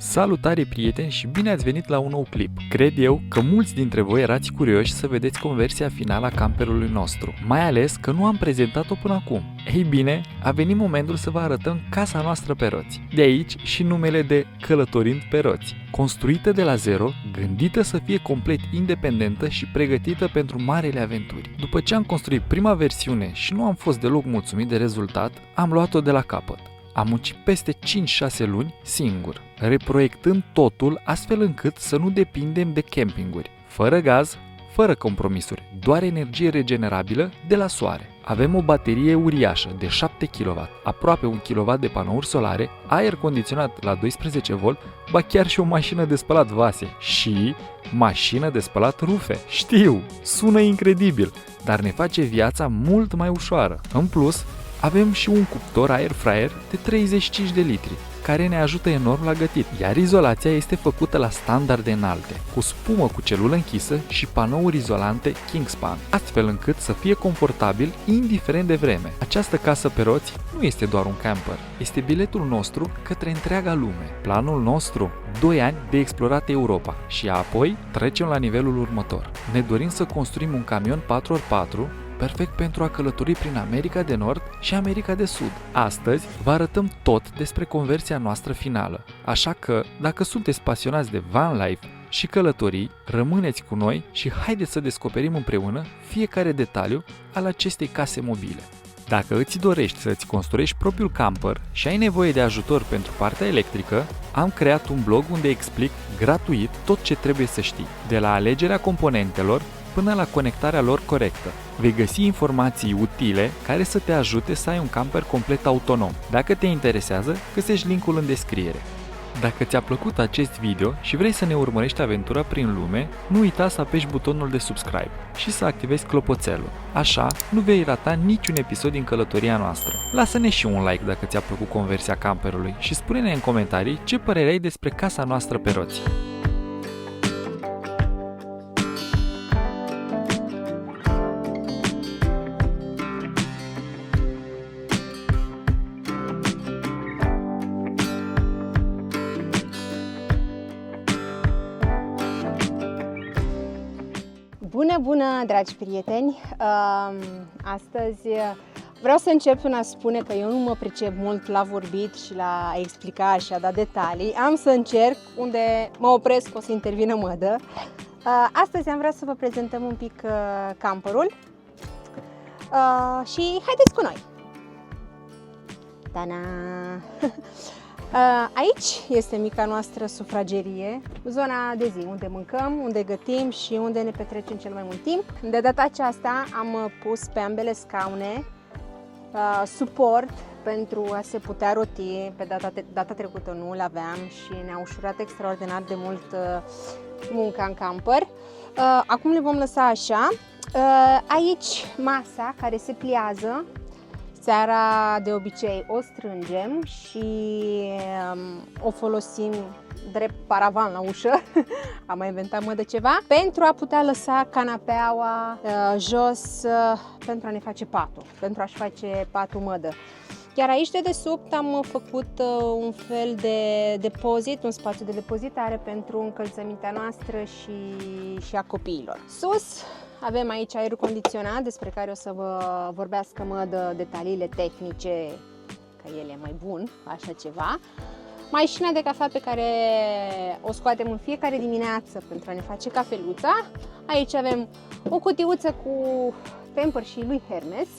Salutare prieteni și bine ați venit la un nou clip. Cred eu că mulți dintre voi erați curioși să vedeți conversia finală a camperului nostru, mai ales că nu am prezentat-o până acum. Ei bine, a venit momentul să vă arătăm casa noastră pe roți. De aici și numele de Călătorind pe roți. Construită de la zero, gândită să fie complet independentă și pregătită pentru marele aventuri. După ce am construit prima versiune și nu am fost deloc mulțumit de rezultat, am luat-o de la capăt. Am muncit peste 5-6 luni singur, reproiectând totul astfel încât să nu depindem de campinguri, fără gaz, fără compromisuri, doar energie regenerabilă de la soare. Avem o baterie uriașă de 7 kW, aproape 1 kW de panouri solare, aer condiționat la 12 V, ba chiar și o mașină de spălat vase și mașină de spălat rufe. Știu, sună incredibil, dar ne face viața mult mai ușoară. În plus, avem și un cuptor air fryer de 35 de litri, care ne ajută enorm la gătit, iar izolația este făcută la standarde înalte, cu spumă cu celulă închisă și panouri izolante Kingspan, astfel încât să fie confortabil indiferent de vreme. Această casă pe roți nu este doar un camper, este biletul nostru către întreaga lume. Planul nostru, 2 ani de explorat Europa și apoi trecem la nivelul următor. Ne dorim să construim un camion 4x4 perfect pentru a călători prin America de Nord și America de Sud. Astăzi vă arătăm tot despre conversia noastră finală, așa că, dacă sunteți pasionați de van life și călătorii, rămâneți cu noi și haideți să descoperim împreună fiecare detaliu al acestei case mobile. Dacă îți dorești să-ți construiești propriul camper și ai nevoie de ajutor pentru partea electrică, am creat un blog unde explic gratuit tot ce trebuie să știi, de la alegerea componentelor până la conectarea lor corectă. Vei găsi informații utile care să te ajute să ai un camper complet autonom. Dacă te interesează, găsești linkul în descriere. Dacă ți-a plăcut acest video și vrei să ne urmărești aventura prin lume, nu uita să apeși butonul de subscribe și să activezi clopoțelul. Așa, nu vei rata niciun episod din călătoria noastră. Lasă-ne și un like dacă ți-a plăcut conversia camperului și spune-ne în comentarii ce părere ai despre casa noastră pe roți. Bună, dragi prieteni! Astăzi vreau să încep prin a spune că eu nu mă pricep mult la vorbit și la a explica și a da detalii. Am să încerc, unde mă opresc o să intervină mădă. Astăzi am vrea să vă prezentăm un pic camperul și haideți cu noi! Ta-da! Aici este mica noastră sufragerie, zona de zi, unde mâncăm, unde gătim și unde ne petrecem cel mai mult timp. De data aceasta am pus pe ambele scaune suport pentru a se putea roti. Pe data trecută nu îl aveam și ne-a ușurat extraordinar de mult munca în camper. Acum le vom lăsa așa. Aici masa care se pliază. Seara de obicei o strângem și o folosim drept paravan la ușă, am mai inventat mădă ceva, pentru a putea lăsa canapeaua jos pentru a ne face patul, pentru a-și face patul mădă. Iar aici de desubt am făcut un fel de depozit, un spațiu de depozitare pentru încălțămintea noastră și a copiilor. Sus avem aici aerul condiționat, despre care o să vă vorbească mădă detaliile tehnice, că el e mai bun, așa ceva. Mașina de cafea pe care o scoatem în fiecare dimineață pentru a ne face cafeluța. Aici avem o cutiuță cu Pampers și lui Hermes.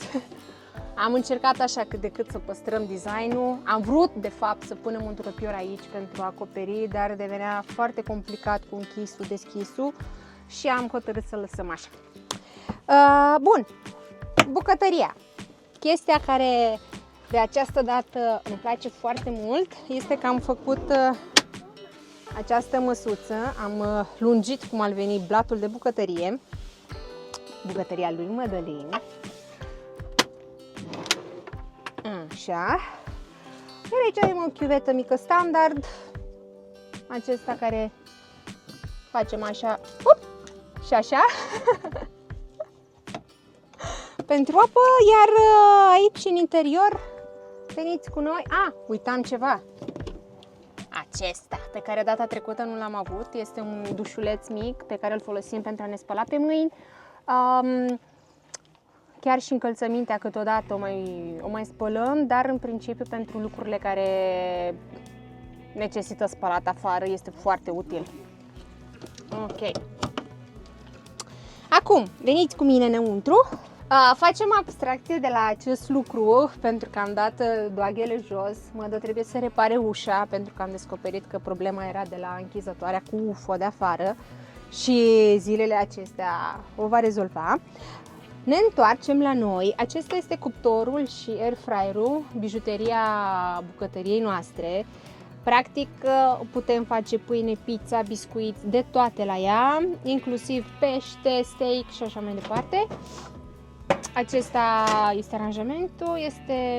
Am încercat așa cât de cât să păstrăm designul. Am vrut, de fapt, să punem un tropior aici pentru a acoperi, dar devenea foarte complicat cu închisul, deschisul și am hotărât să lăsăm așa. Bun, bucătăria. Chestia care de această dată îmi place foarte mult este că am făcut această măsuță, am lungit cum ar veni blatul de bucătărie, bucătăria lui Mădălin. Așa. Iar aici avem o chiuvetă mică standard, acesta care facem așa, și așa. Pentru apă, iar aici în interior veniți cu noi. Uitam ceva. acesta, pe care data trecută nu l-am avut. Este un dușuleț mic pe care îl folosim pentru a ne spăla pe mâini. Chiar și încălțămintea câteodată o mai spălăm, dar în principiu pentru lucrurile care necesită spălat afară este foarte util. Ok. Acum, veniți cu mine înăuntru. Facem abstracție de la acest lucru pentru că am dat doaghele jos. Mădă trebuie să repare ușa pentru că am descoperit că problema era de la închizătoarea cu UFO de afară și zilele acestea o va rezolva. Ne întoarcem la noi. Acesta este cuptorul și air fryer-ul, bijuteria bucătăriei noastre. Practic putem face pâine, pizza, biscuiți, de toate la ea, inclusiv pește, steak și așa mai departe. Acesta este aranjamentul,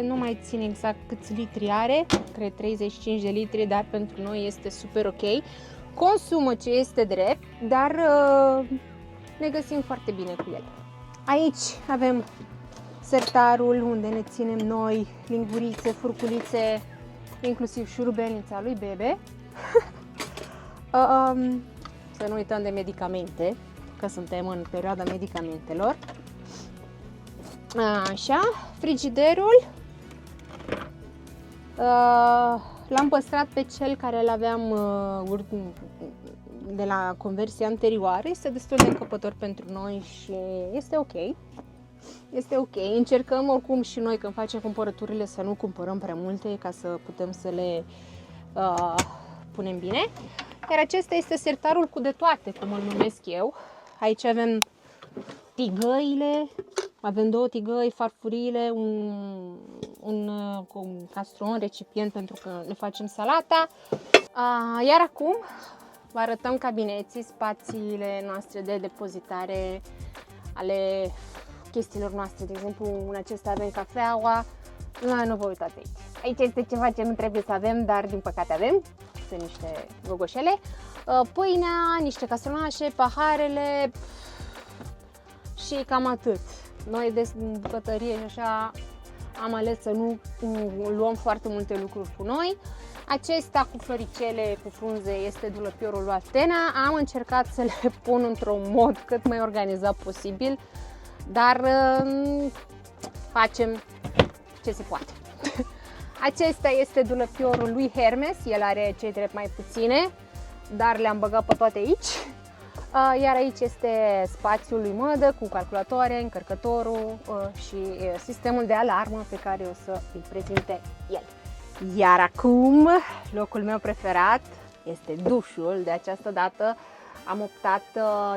nu mai țin exact câți litri are, cred 35 de litri, dar pentru noi este super ok. Consumă ce este drept, dar ne găsim foarte bine cu el. Aici avem sertarul unde ne ținem noi lingurițe, furculițe, inclusiv șurubelnița lui Bebe. Să nu uităm de medicamente, că suntem în perioada medicamentelor. Așa, frigiderul l-am păstrat pe cel care îl aveam de la conversia anterioară. Este destul de încăpător pentru noi și este ok. Este ok. Încercăm oricum și noi când facem cumpărăturile să nu cumpărăm prea multe ca să putem să le punem bine. Iar acesta este sertarul cu de toate, cum îl numesc eu. Aici avem tigăile, avem 2 tigăi, farfurile, un castron, recipient pentru că ne facem salata. Iar acum vă arătăm cabineții, spațiile noastre de depozitare ale chestiilor noastre. De exemplu, în acesta avem cafeaua. Nu vă uitați aici. Aici este ceva ce nu trebuie să avem, dar din păcate avem. Sunt niște gogoșele. Pâinea, niște castronașe, paharele și cam atât. Noi de bucătărie și așa am ales să nu luăm foarte multe lucruri cu noi. Acesta cu floricele, cu frunze, este dulăpiorul lui Athena. Am încercat să le pun într-un mod cât mai organizat posibil, dar facem ce se poate. Acesta este dulăpiorul lui Hermes, el are cei drept mai puține, dar le-am băgat pe toate aici. Iar aici este spațiul lui Mădă cu calculatoare, încărcătorul și sistemul de alarmă pe care o să îl prezinte el. Iar acum, locul meu preferat este dușul. De această dată am optat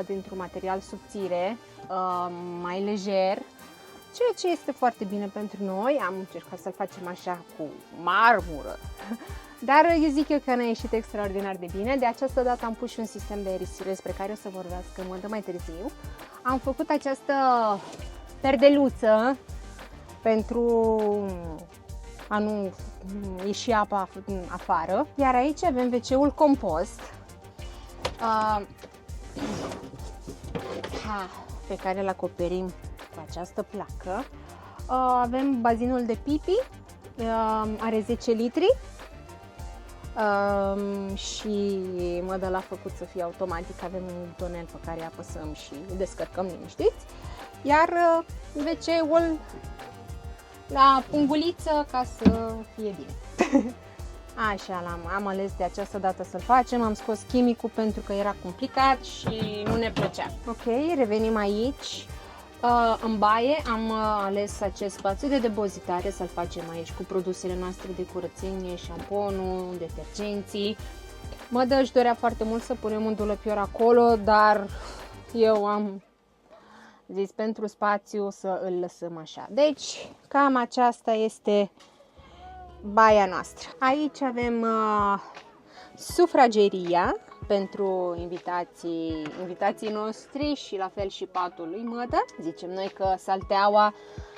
dintr-un material subțire, mai lejer, ceea ce este foarte bine pentru noi. Am încercat să-l facem așa cu marmură, dar eu zic eu că ne-a ieșit extraordinar de bine. De această dată am pus și un sistem de aerisire despre care o să vorbească Mădă mai târziu. Am făcut această perdeluță pentru a nu ieși apa afară. Iar aici avem WC-ul compost pe care îl acoperim cu această placă. Avem bazinul de pipi, are 10 litri și Mădă l-a făcut să fie automatic. Avem un butonel pe care apăsăm și descărcăm liniștiți. Iar WC-ul la punguliță ca să fie bine. Așa am ales de această dată să-l facem. Am scos chimicul pentru că era complicat și nu ne plăcea. Ok, revenim aici. În baie am ales acest spațiu de depozitare să-l facem aici cu produsele noastre de curățenie, șamponul, detergenții. Mădă își dorea foarte mult să punem un dulăpior acolo, dar eu am zis pentru spațiu să îl lăsăm așa. Deci, cam aceasta este baia noastră. Aici avem sufrageria pentru invitații noștri și la fel și patul lui Mădă. Zicem noi că salteaua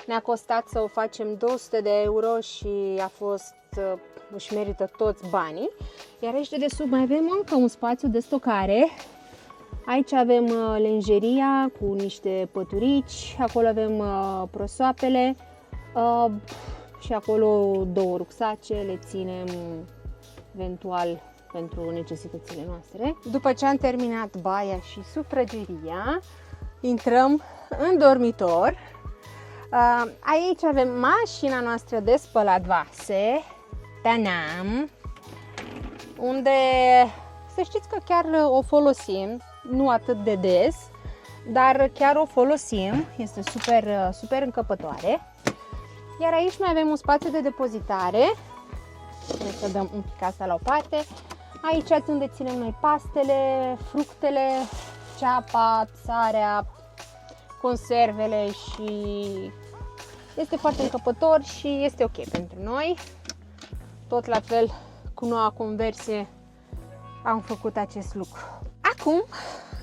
ne-a costat să o facem 200 de euro și a fost, își merită toți banii. Iar aici de desubt mai avem încă un spațiu de stocare. Aici avem lenjeria cu niște păturici, acolo avem prosoapele și acolo 2 rucsace, le ținem eventual pentru necesitățile noastre. După ce am terminat baia și sufrageria, intrăm în dormitor. Aici avem mașina noastră de spălat vase, Tanam, unde să știți că chiar o folosim, nu atât de des, dar chiar o folosim, este super încăpătoare. Iar aici mai avem un spațiu de depozitare. Să dăm un pic asta la o parte. Aici unde ținem noi pastele, fructele, ceapa, sarea, conservele și este foarte încăpător și este ok pentru noi. Tot la fel, cu noua conversie am făcut acest lucru. Acum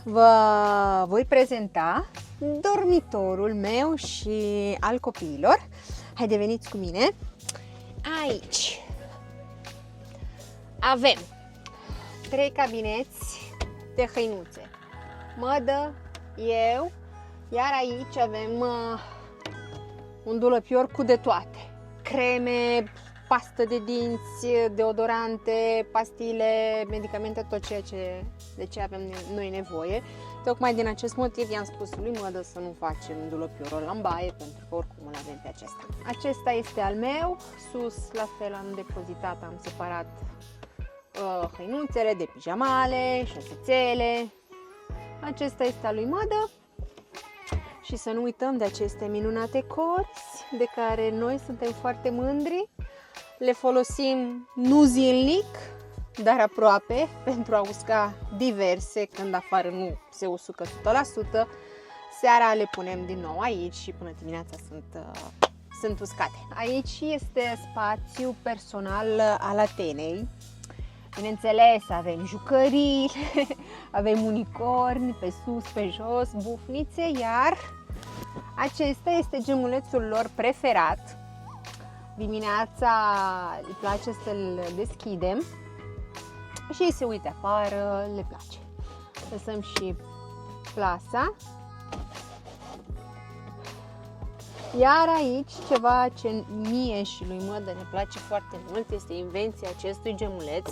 vă voi prezenta dormitorul meu și al copiilor. Haide, veniți cu mine. Aici avem 3 cabineți de hăinuțe. Mădă, eu, iar aici avem un dulăpior cu de toate. Creme, pastă de dinți, deodorante, pastile, medicamente, tot ceea de ce avem noi nevoie. Tocmai din acest motiv i-am spus lui Mădă să nu facem dulăpiorul la baie, pentru că oricum îl avem pe acesta. Acesta este al meu, sus la fel am depozitat, am separat hăinuțele de pijamale, șosețele. Acesta este al lui Mădă. Și să nu uităm de aceste minunate corzi de care noi suntem foarte mândri. Le folosim nu zilnic, dar aproape, pentru a usca diverse, când afară nu se usucă 100%. Seara le punem din nou aici și până dimineața sunt uscate. Aici este spațiu personal al Atenei. Bineînțeles, avem jucării, avem unicorni pe sus, pe jos, bufnițe, iar acesta este gemulețul lor preferat. Dimineața îi place să-l deschidem și se uite afară, le place. Lăsăm și plasa. Iar aici ceva ce mie și lui Mădă ne place foarte mult este invenția acestui gemuleț.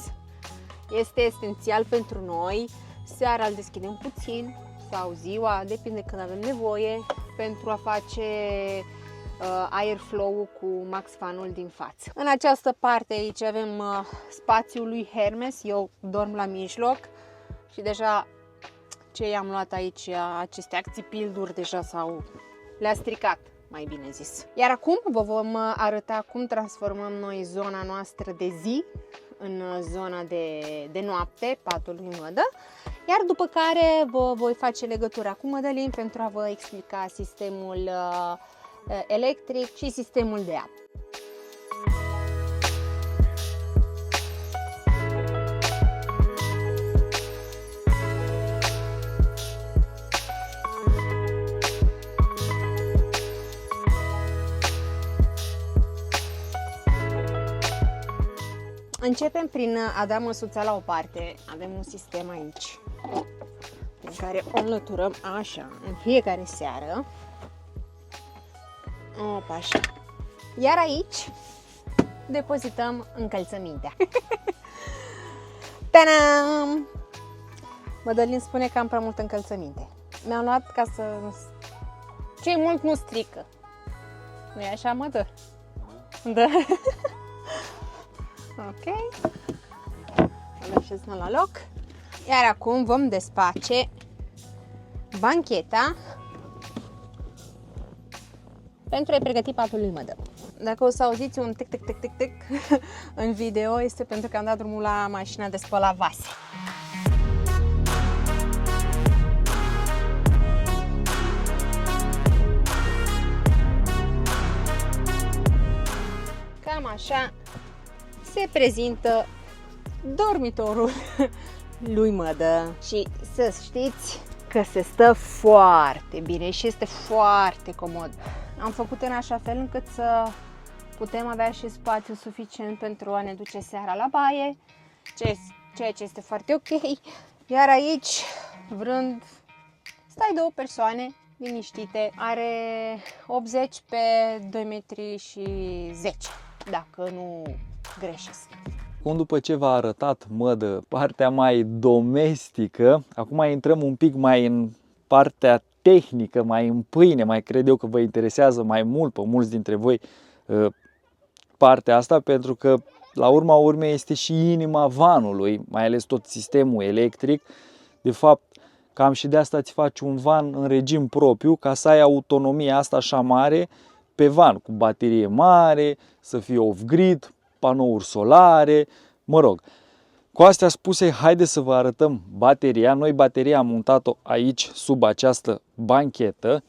Este esențial pentru noi. Seara îl deschidem puțin sau ziua, depinde când avem nevoie, pentru a face airflow-ul cu Max Fan-ul din față. În această parte aici avem spațiul lui Hermes, eu dorm la mijloc și deja ce i-am luat aici, aceste acțipilduri deja le-a stricat, mai bine zis. Iar acum vă vom arăta cum transformăm noi zona noastră de zi în zona de noapte, patul lui Mădă, iar după care vă voi face legătura cu Mădălin pentru a vă explica sistemul electric și sistemul de apă. Începem prin a da măsuța la o parte. Avem un sistem aici în care o înlăturăm așa în fiecare seară. Opa, așa. Iar aici depozităm încălțămintea. Ta-dam! Mădălin spune că am prea multă încălțăminte. Mi-am luat ca să... cei mult nu strică. Nu-i așa, Mădă? Da. Ok. Îl așezăm la loc. Iar acum vom despace bancheta pentru a-i pregăti patul lui Mădă. Dacă o să auziți un tic-tic-tic-tic-tic în video, este pentru că am dat drumul la mașina de spălat vase. Cam așa se prezintă dormitorul lui Mădă. Și să știți că se stă foarte bine și este foarte comod. Am făcut în așa fel încât să putem avea și spațiu suficient pentru a ne duce seara la baie, ceea ce este foarte ok. Iar aici, vrând, stai 2 persoane liniștite. Are 80 pe 2 metri și 10, dacă nu greșesc. Acum, după ce v-a arătat Mădă partea mai domestică, acum intrăm un pic mai în partea tehnică, mai în pâine, mai cred eu că vă interesează mai mult pe mulți dintre voi partea asta, pentru că la urma urmei este și inima vanului, mai ales tot sistemul electric. De fapt, cam și de asta îți faci un van în regim propriu, ca să ai autonomia asta așa mare pe van, cu baterie mare, să fie off-grid, panouri solare, mă rog. Cu astea spuse, haideți să vă arătăm bateria. Noi bateria am montat-o aici, sub această banchetă.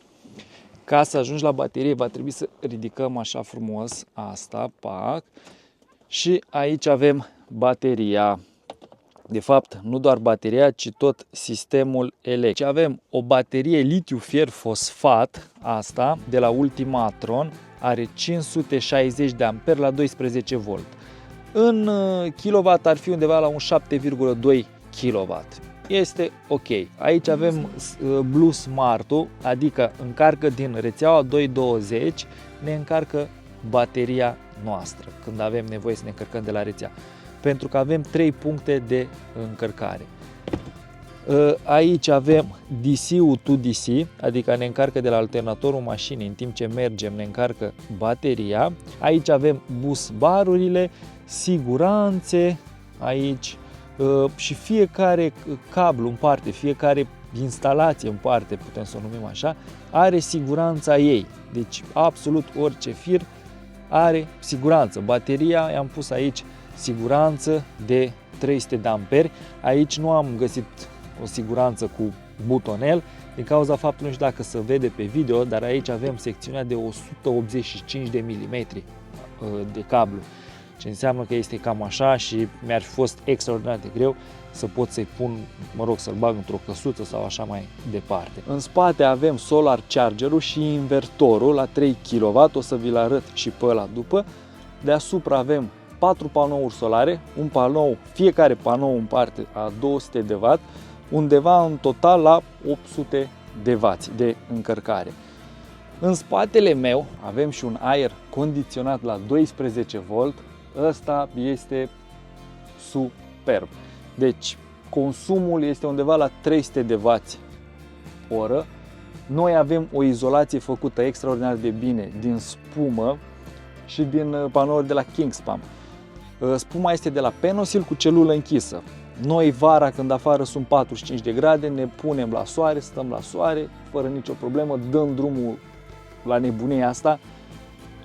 Ca să ajungi la baterie, va trebui să ridicăm așa frumos asta, pac. Și aici avem bateria. De fapt, nu doar bateria, ci tot sistemul electric. Avem o baterie litiu-fier-fosfat, asta, de la Ultimatron, are 560 de amperi la 12 volt. În kilowatt ar fi undeva la un 7,2 kW. Este ok. Aici avem Blue Smart-ul, adică încarcă din rețeaua 220, ne încarcă bateria noastră când avem nevoie să ne încărcăm de la rețea. Pentru că avem 3 puncte de încărcare. Aici avem DC-ul to DC, adică ne încarcă de la alternatorul mașinii, în timp ce mergem ne încarcă bateria. Aici avem bus barurile, siguranțe, aici și fiecare cablu în parte, fiecare instalație în parte, putem să o numim așa, are siguranța ei. Deci absolut orice fir are siguranță. Bateria i-am pus aici siguranță de 300 de amperi. Aici nu am găsit o siguranță cu butonel din cauza faptului, nu știu dacă se vede pe video, dar aici avem secțiunea de 185 de milimetri de cablu, ce înseamnă că este cam așa și mi-ar fi fost extraordinar de greu să pot să-i pun, mă rog, să-l bag într-o căsuță sau așa mai departe. În spate avem solar chargerul și invertorul la 3 kW, o să vi-l arăt și pe ăla după. Deasupra avem 4 panouri solare, un panou, fiecare panou în parte a 200 de W, undeva în total la 800 de W de încărcare. În spatele meu avem și un aer condiționat la 12 V, ăsta este superb. Deci consumul este undeva la 300 de W oră. Noi avem o izolație făcută extraordinar de bine din spumă și din panouri de la Kingspan. Spuma este de la Penosil cu celulă închisă. Noi vara, când afară sunt 45 de grade, ne punem la soare, stăm la soare, fără nicio problemă, dăm drumul la nebunia asta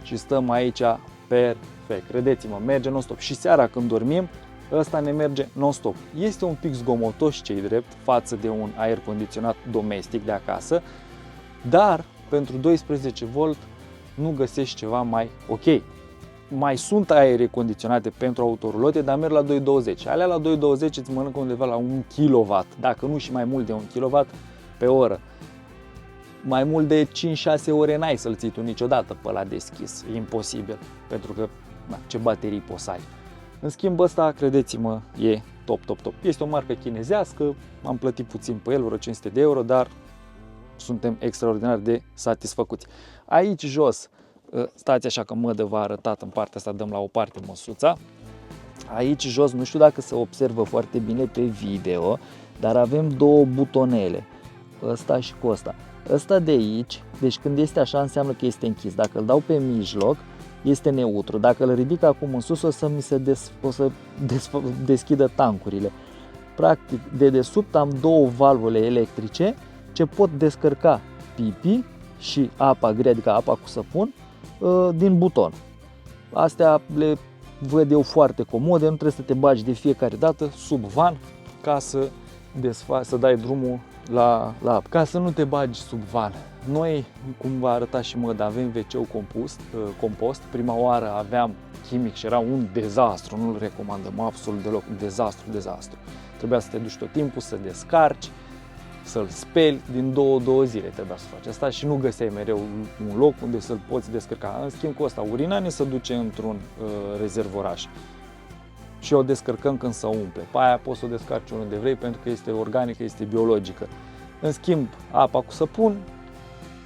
și stăm aici perfect. Credeți-mă, merge non-stop. Și seara când dormim, ăsta ne merge non-stop. Este un pic zgomotos, ce-i drept, față de un aer condiționat domestic de acasă, dar pentru 12 V nu găsești ceva mai ok. Mai sunt aere condiționate pentru autorulote, dar merg la 220. Alea la 220 îți mănâncă undeva la 1 kW, dacă nu și mai mult de 1 kW pe oră. Mai mult de 5-6 ore n-ai să-l ții tu niciodată pe ăla deschis, e imposibil, pentru că ce baterii poți să ai. În schimb ăsta, credeți-mă, e top, top, top. Este o marcă chinezească, am plătit puțin pe el, vreo 500 de euro, dar suntem extraordinar de satisfăcuți. Aici jos, stați așa că Mădă v-a arătat, în partea asta dăm la o parte măsuța. Aici jos, nu știu dacă se observă foarte bine pe video, dar avem două butonele, ăsta și cu ăsta. Ăsta de aici, deci când este așa înseamnă că este închis. Dacă îl dau pe mijloc, este neutru. Dacă îl ridic acum în sus, o să mi se deschidă tancurile. Practic, de desubt am două valvule electrice ce pot descărca pipi și apa grea, adică apa cu săpun, din buton. Astea le văd eu foarte comode, nu trebuie să te bagi de fiecare dată sub van ca să dai drumul la apă. Ca să nu te bagi sub van. Noi, cum v-a arătat și Mădă, avem WC-ul compost. Prima oară aveam chimic și era un dezastru, nu-l recomandăm absolut deloc, dezastru. Trebuia să te duci tot timpul, să descarci, să-l speli, din două zile trebuia să faci asta și nu găseai mereu un loc unde să-l poți descărca. În schimb cu ăsta, urina se duce într-un rezervoraș și o descărcăm când se umple. Pe aia poți să o descarci unde vrei pentru că este organică, este biologică. În schimb, apa cu săpun,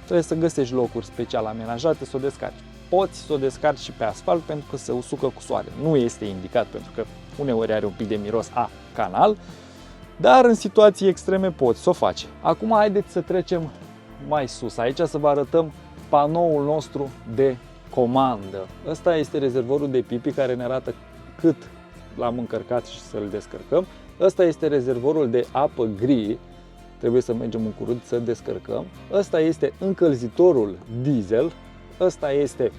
trebuie să găsești locuri special amenajate să o descarci. Poți să o descarci și pe asfalt pentru că se usucă cu soare. Nu este indicat pentru că uneori are un pic de miros a canal, dar în situații extreme poți să o faci. Acum haideți să trecem mai sus, aici să vă arătăm panoul nostru de comandă. Ăsta este rezervorul de pipi care ne arată cât l-am încărcat și să-l descărcăm. Ăsta este rezervorul de apă gri, trebuie să mergem în curând să descărcăm. Ăsta este încălzitorul diesel, ăsta este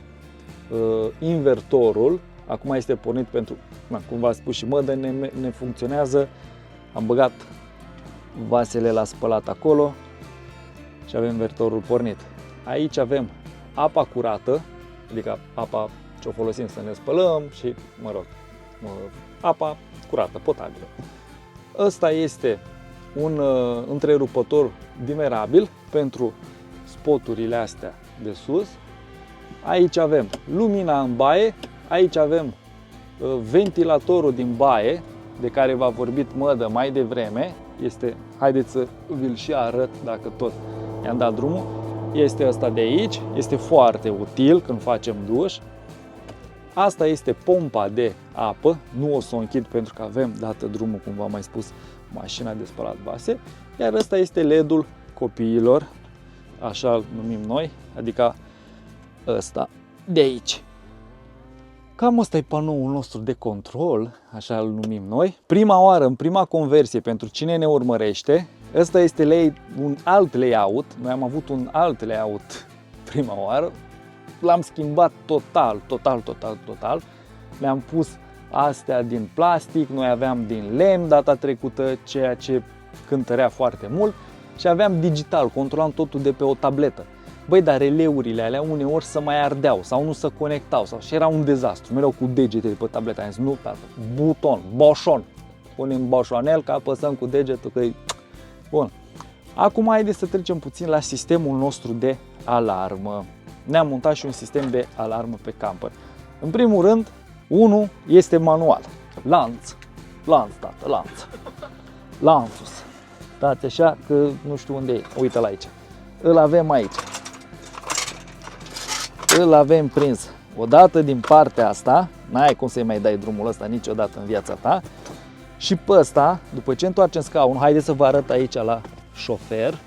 invertorul, acum este pornit pentru, cum v-am spus și mădă, ne funcționează. Am băgat vasele la spălat acolo și avem invertorul pornit. Aici avem apa curată, adică apa ce o folosim să ne spălăm și, mă rog, apa curată, potabilă. Ăsta este un întrerupător dimerabil pentru spoturile astea de sus. Aici avem lumina în baie, aici avem ventilatorul din baie, de care v-a vorbit mădă mai devreme. Haideți să vi-l și arăt dacă tot i-am dat drumul. Este ăsta de aici, este foarte util când facem duș. Asta este pompa de apă, nu o să o închid pentru că avem dată drumul, cum v-am mai spus, mașina de spălat vase. Iar ăsta este LED-ul copiilor, așa îl numim noi, adică ăsta de aici. Cam ăsta e panoul nostru de control, așa îl numim noi. Prima oară, în prima conversie, pentru cine ne urmărește, ăsta este un alt layout. Noi am avut un alt layout prima oară. L-am schimbat total. Le-am pus astea din plastic, noi aveam din lemn data trecută, ceea ce cântărea foarte mult. Și aveam digital, controlam totul de pe o tabletă. Băi, dar releurile alea uneori se mai ardeau sau nu se conectau și era un dezastru. Mereu cu degetele pe tabletă. Am zis, nu, buton, boșon. Punem boșonel, că apăsăm cu degetul, că e... Bun. Acum haideți să trecem puțin la sistemul nostru de alarmă. Ne-am montat și un sistem de alarmă pe camper. În primul rând, unul este manual. Lanț, tată, lanțus. Stați așa că nu știu unde e. Uite-l aici. Îl avem aici. Îl avem prins odată din partea asta. N-ai cum să-i mai dai drumul ăsta niciodată în viața ta. Și pe ăsta, după ce întoarcem scaunul, haideți să vă arăt aici la șofer.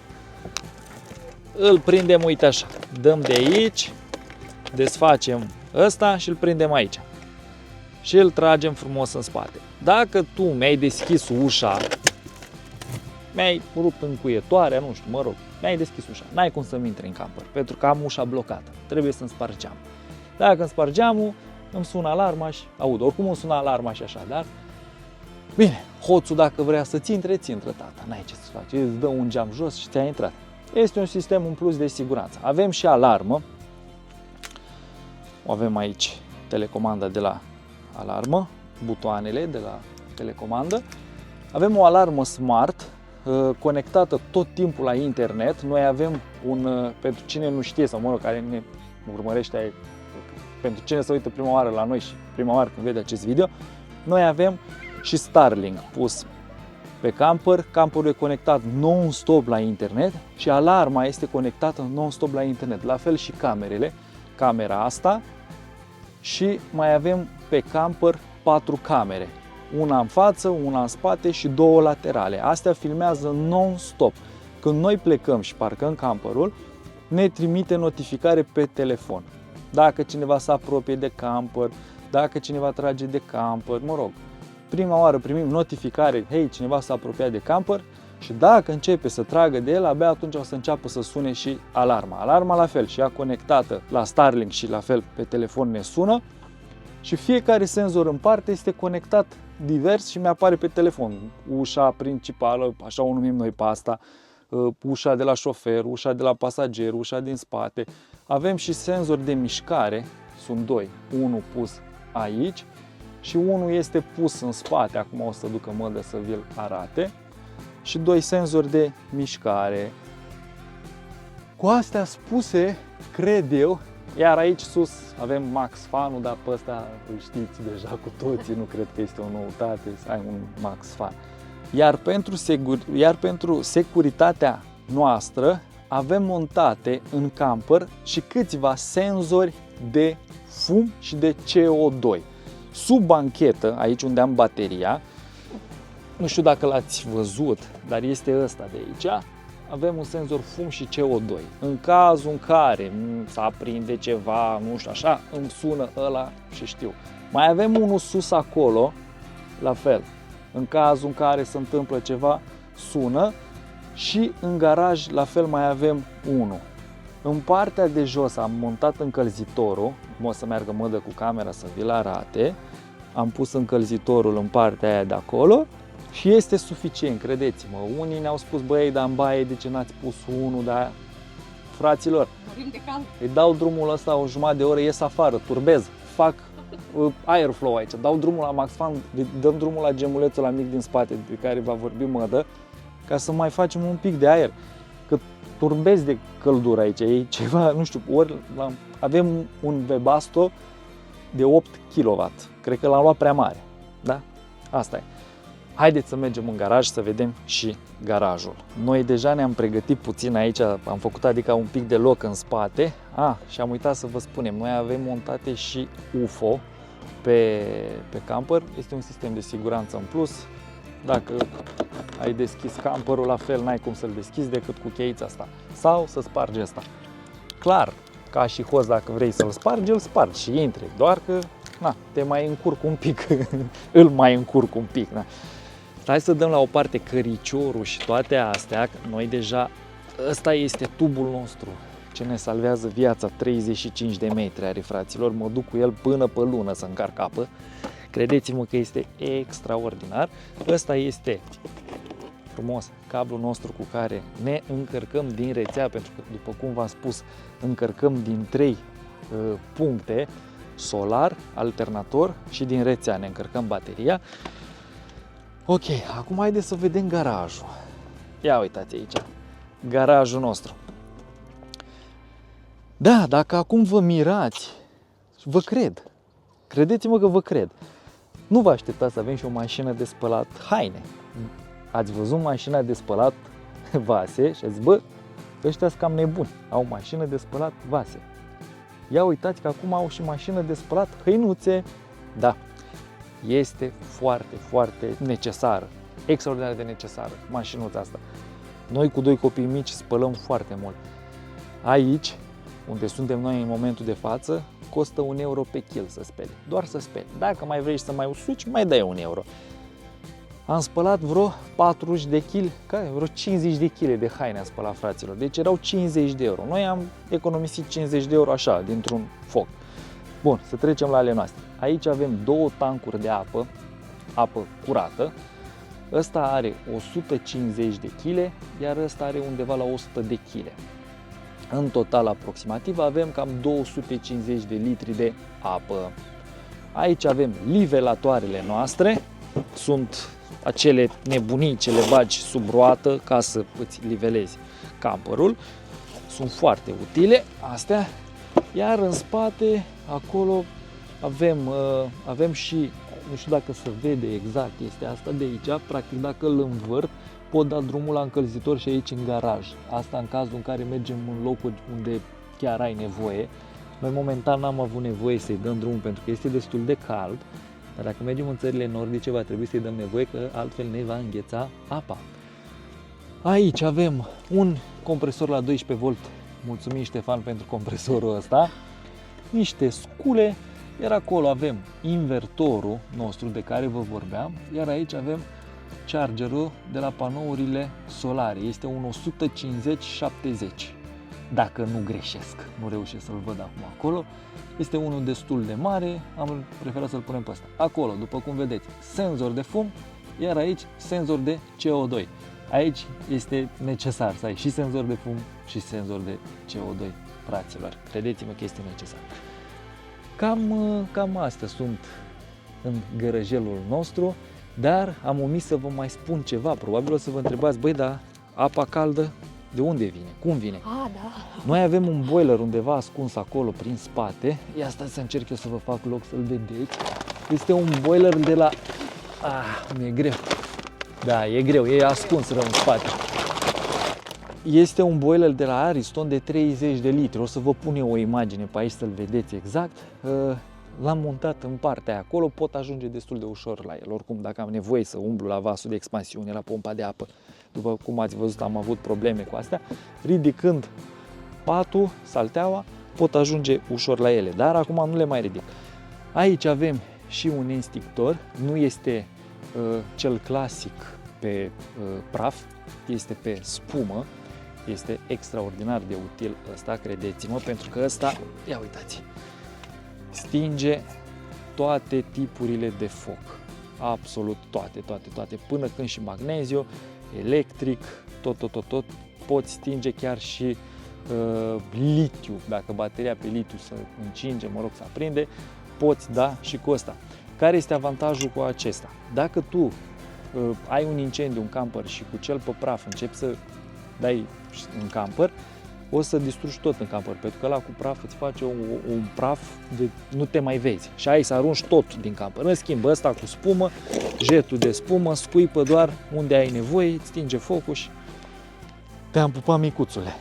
Îl prindem, uite așa. Dăm de aici, desfacem ăsta și îl prindem aici. Și îl tragem frumos în spate. Dacă tu mi-ai deschis ușa, mi-ai rupt încuietoarea, nu știu, mă rog, mi-ai deschis ușa, n-ai cum să-mi intri în camper, pentru că am ușa blocată, trebuie să-mi sparg geamul. Dacă îmi sparg geamul, îmi sună alarma și aud, oricum îmi sună alarma și așa, dar bine, hoțul dacă vrea să-ți intre, tata, n-ai ce să faci, îți dă un geam jos și ți-a intrat. Este un sistem în plus de siguranță. Avem și alarmă, o avem aici, telecomanda de la alarmă, butoanele de la telecomandă. Avem o alarmă smart, conectată tot timpul la internet. Noi avem pentru cine nu știe sau mă rog, care ne urmărește, pentru cine se uită prima oară la noi și prima oară când vede acest video, noi avem și Starlink pus pe camper. Camperul e conectat non-stop la internet și alarma este conectată non-stop la internet. La fel și camerele, camera asta, și mai avem pe camper 4 camere. Una în față, una în spate și 2 laterale. Astea filmează non-stop. Când noi plecăm și parcăm camperul, ne trimite notificare pe telefon. Dacă cineva se apropie de camper, dacă cineva trage de camper, mă rog, prima oară primim notificare, hei, cineva s-a apropiat de camper, și dacă începe să tragă de el, abia atunci o să înceapă să sune și alarma. Alarma la fel și ea conectată la Starlink și la fel pe telefon ne sună și fiecare senzor în parte este conectat divers și mi-apare pe telefon. Ușa principală, așa o numim noi pe asta, ușa de la șofer, ușa de la pasager, ușa din spate. Avem și senzori de mișcare, sunt 2, unul pus aici și unul este pus în spate, acum o să ducă mădă să vi-l arate, și 2 senzori de mișcare. Cu astea spuse, cred eu, iar aici sus avem Max Fan-ul, dar pe ăsta îl știți deja cu toții, nu cred că este o noutate să ai un Max Fan. Iar pentru securitatea noastră avem montate în camper și câțiva senzori de fum și de CO2. Sub banchetă, aici unde am bateria, nu știu dacă l-ați văzut, dar este ăsta de aici, avem un senzor fum și CO2. În cazul în care s-a aprinde ceva, nu știu așa, îmi sună ăla și știu. Mai avem unul sus acolo, la fel. În cazul în care se întâmplă ceva, sună. Și în garaj, la fel, mai avem unul. În partea de jos am montat încălzitorul, o să meargă mădă cu camera să vi-l arate. Am pus încălzitorul în partea aia de acolo și este suficient, credeți-mă. Unii ne-au spus, băi, dar în baie de ce n-ați pus unul, dar fraților, Murim de cald. îi dau drumul ăsta o jumătate de oră, ies afară, turbez, fac airflow aici, dau drumul la MaxFan, dăm drumul la gemulețul la mic din spate, de care va vorbi mădă, ca să mai facem un pic de aer, că turbezi de căldură aici, e ceva, nu știu, ori avem un Webasto de 8 kW, cred că l-am luat prea mare, da? Asta e. Haideți să mergem în garaj să vedem și garajul. Noi deja ne-am pregătit puțin aici, am făcut adică un pic de loc în spate. Și am uitat să vă spunem, noi avem montate și UFO pe camper. Este un sistem de siguranță în plus. Dacă ai deschis camperul, la fel n-ai cum să-l deschizi decât cu cheița asta. Sau să spargi asta. Clar, ca și host, dacă vrei să-l spargi, îl spargi și intri. Doar că te mai încurc un pic, îl mai încurc un pic. Hai să dăm la o parte căriciorul și toate astea. Noi deja, ăsta este tubul nostru ce ne salvează viața, 35 de metri are, fraților. Mă duc cu el până pe lună să încarc apă. Credeți-mă că este extraordinar. Ăsta este frumos cablul nostru cu care ne încărcăm din rețea, pentru că, după cum v-am spus, încărcăm din 3 puncte, solar, alternator și din rețea ne încărcăm bateria. Ok, acum haideți să vedem garajul. Ia uitați aici, garajul nostru. Da, dacă acum vă mirați, vă cred. Credeți-mă că vă cred. Nu vă așteptați să avem și o mașină de spălat haine. Ați văzut mașina de spălat vase și ați zis, bă, ăștia sunt cam nebuni, au mașină de spălat vase. Ia uitați că acum au și mașină de spălat hăinuțe. Da, este foarte, foarte necesară, extraordinar de necesară mașinuța asta. Noi cu 2 copii mici spălăm foarte mult. Aici, unde suntem noi în momentul de față, costă 1 euro pe kil să speli, doar să speli. Dacă mai vrei să mai usuci, mai dai 1 euro. Am spălat vreo 40 de kg, vreo 50 de kg de haine am spălat, fraților. Deci erau 50 de euro. Noi am economisit 50 de euro așa, dintr-un foc. Bun, să trecem la ale noastre. Aici avem 2 tancuri de apă curată. Ăsta are 150 de kg, iar ăsta are undeva la 100 de kg. În total, aproximativ, avem cam 250 de litri de apă. Aici avem livelatoarele noastre. Sunt acele nebunii ce le bagi sub roată ca să îți livelezi camperul. Sunt foarte utile astea. Iar în spate, acolo, avem și, nu știu dacă se vede exact, este asta de aici. Practic, dacă îl învârt, pot da drumul la încălzitor și aici în garaj. Asta în cazul în care mergem în locuri unde chiar ai nevoie. Noi momentan n-am avut nevoie să-i dăm drumul pentru că este destul de cald. Dar dacă mergem în țările nordice, va trebui să-i dăm nevoie, că altfel ne va îngheța apa. Aici avem un compresor la 12V. Mulțumim, Ștefan, pentru compresorul ăsta. Niște scule, iar acolo avem invertorul nostru de care vă vorbeam, iar aici avem chargerul de la panourile solare. Este un 150-70. Dacă nu greșesc, nu reușesc să-l văd acum acolo. Este unul destul de mare, am preferat să-l punem pe ăsta. Acolo, după cum vedeți, senzor de fum, iar aici senzor de CO2. Aici este necesar să ai și senzor de fum și senzor de CO2, fraților. Credeți-mă că este necesar. Cam astea sunt în gărăjelul nostru, dar am omis să vă mai spun ceva. Probabil o să vă întrebați, băi, dar apa caldă de unde vine? Cum vine? Da. Noi avem un boiler undeva ascuns acolo prin spate. Ia stai să încerc eu să vă fac loc să-l vedeți. Este un boiler de la... mi-e greu. Da, e greu, e ascuns rău în spate. Este un boiler de la Ariston de 30 de litri. O să vă pun eu o imagine pe aici să-l vedeți exact. l-am montat în partea aia acolo, pot ajunge destul de ușor la el. Oricum, dacă am nevoie să umblu la vasul de expansiune, la pompa de apă, după cum ați văzut, am avut probleme cu astea, ridicând patul, salteaua, pot ajunge ușor la ele, dar acum nu le mai ridic. Aici avem și un instinctor, nu este cel clasic pe praf, este pe spumă, este extraordinar de util ăsta, credeți-mă, pentru că ăsta, ia uitați, stinge toate tipurile de foc, absolut toate, până când și magneziu, electric, tot, poți stinge chiar și litiu, dacă bateria pe litiu se încinge, să aprinde, poți da și cu ăsta. Care este avantajul cu acesta? Dacă tu ai un incendiu în camper și cu cel pe praf începi să dai în camper, o să distrugi tot în camper, pentru că ăla cu praf îți face un praf de nu te mai vezi și ai să arunci tot din camper. În schimb, ăsta cu spumă, jetul de spumă, scuipă doar unde ai nevoie, îți stinge focul și te-am pupat, micuțule.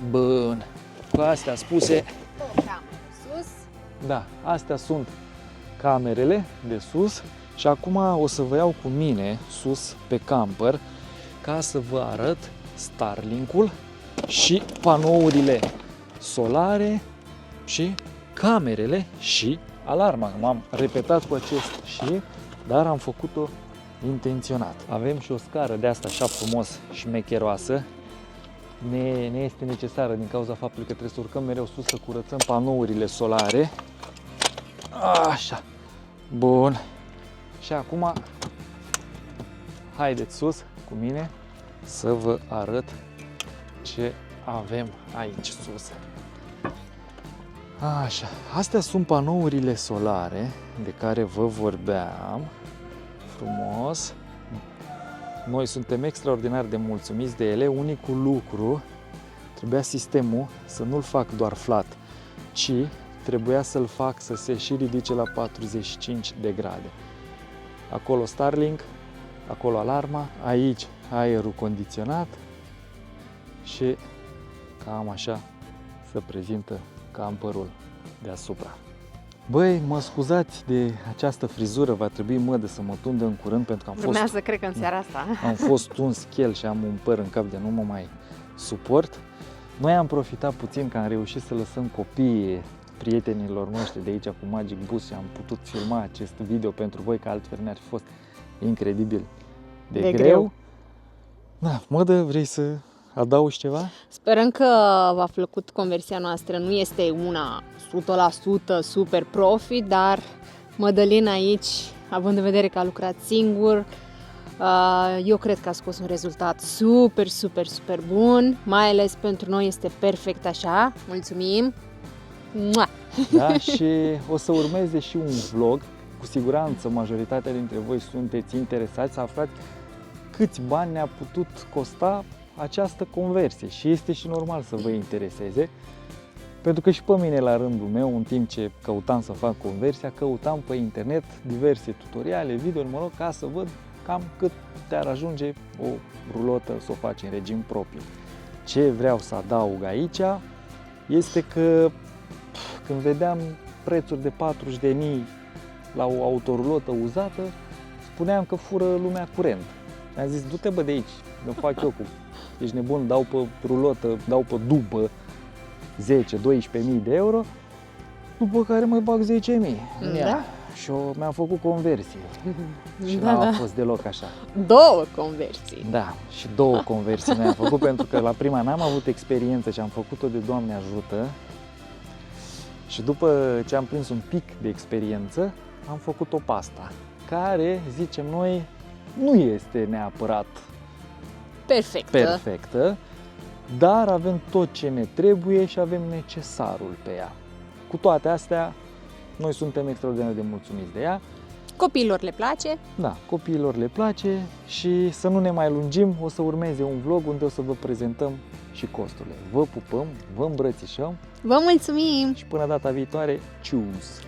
Bun, cu astea spuse, sus. da, astea sunt camerele de sus și acum o să vă iau cu mine sus pe camper ca să vă arăt Starlink-ul și panourile solare și camerele și alarma. M-am repetat cu acest și, dar am făcut-o intenționat. Avem și o scară de asta așa frumos și mecheroasă. Ne este necesară din cauza faptului că trebuie să urcăm mereu sus să curățăm panourile solare. Așa. Bun. Și acum haideți sus cu mine să vă arăt ce avem aici sus. Așa. Astea sunt panourile solare de care vă vorbeam. Frumos. Noi suntem extraordinar de mulțumiți de ele. Unicul lucru, trebuia sistemul să nu-l fac doar flat, ci trebuia să-l fac să se și ridice la 45 de grade. Acolo Starlink, acolo alarma, aici aerul condiționat și cam așa se prezintă camperul deasupra. Băi, mă scuzați de această frizură, va trebui mădă să mă tundă în curând pentru că Urmează, cred că în seara asta. am fost un schel și am un păr în cap de nu mă mai suport. Noi am profitat puțin că am reușit să lăsăm copiii prietenilor noștri de aici cu Magic Bus și am putut filma acest video pentru voi, că altfel ne-ar fi fost incredibil de greu. Da, Mădă, vrei să adaugi ceva? Sperăm că v-a plăcut conversia noastră. Nu este una 100% super profi, dar Mădălin aici, având în vedere că a lucrat singur, eu cred că a scos un rezultat super bun, mai ales pentru noi este perfect așa. Mulțumim! Mua! Da, și o să urmeze și un vlog. Cu siguranță majoritatea dintre voi sunteți interesați să aflați câți bani ne-a putut costa această conversie și este și normal să vă intereseze, pentru că și pe mine la rândul meu, în timp ce căutam să fac conversia, căutam pe internet diverse tutoriale, video, ca să văd cam cât te-ar ajunge o rulotă să o faci în regim propriu. Ce vreau să adaug aici este că când vedeam prețuri de 40.000 la o autorulotă uzată, spuneam că fură lumea curent. Mi-am zis, du-te bă de aici, îmi fac eu cu... Ești nebun, dau pe rulotă, dau pe dubă 10-12.000 de euro, după care mai bag 10.000 în ea. Da. Și mi-am făcut conversie. Și Da, n-a fost deloc așa. 2 conversii. Da, și 2 conversii mi-am făcut, pentru că la prima n-am avut experiență și am făcut-o de Doamne ajută. Și după ce am prins un pic de experiență, am făcut-o pe asta, care, zicem noi, nu este neapărat perfectă, dar avem tot ce ne trebuie și avem necesarul pe ea. Cu toate astea, noi suntem extraordinar de mulțumiți de ea. Copiilor le place. Da, copiilor le place și să nu ne mai lungim, o să urmeze un vlog unde o să vă prezentăm și costurile. Vă pupăm, vă îmbrățișăm Vă mulțumim! și până data viitoare, cius!